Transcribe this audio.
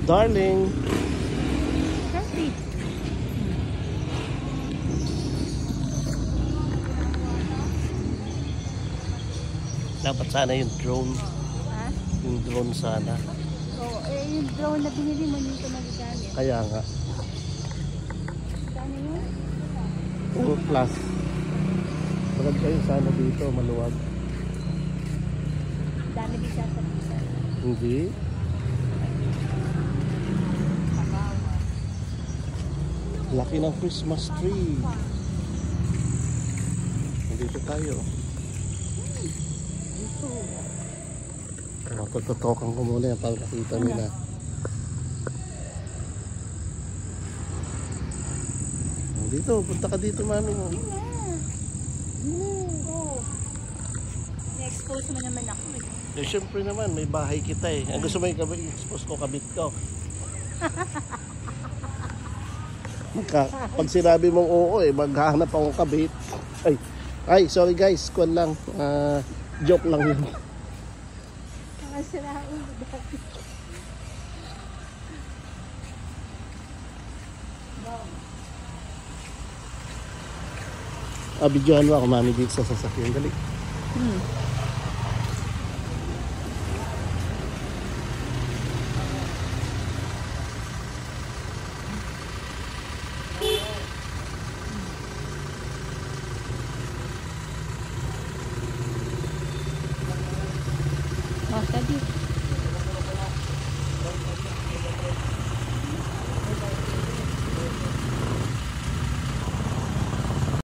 Darling. Dapat sana yung drone. Ha? Yung drone sana. Oo, yung drone na binili mo dito magagamit. Kaya nga. Sana yun? Plus. Maganda yung sana dito, maluwag. Dami din siya sa pisa. Hindi. Laki ng Christmas tree. Nandito tayo. Tututokan ko muna yan para nakita nila. Dito, punta ka dito, mami. Na-expose mo naman ako eh. Eh, syempre naman, may bahay kita eh. Ang gusto mo yung i-expose ko, kabit ko. Pag sinabi mong oo eh, maghahanap akong kabit. Ay, sorry guys, kuwan lang. Joke lang yun. Nakasirain mo dati. Videohan mo ako, mami, dito sa sasakyan. Dali.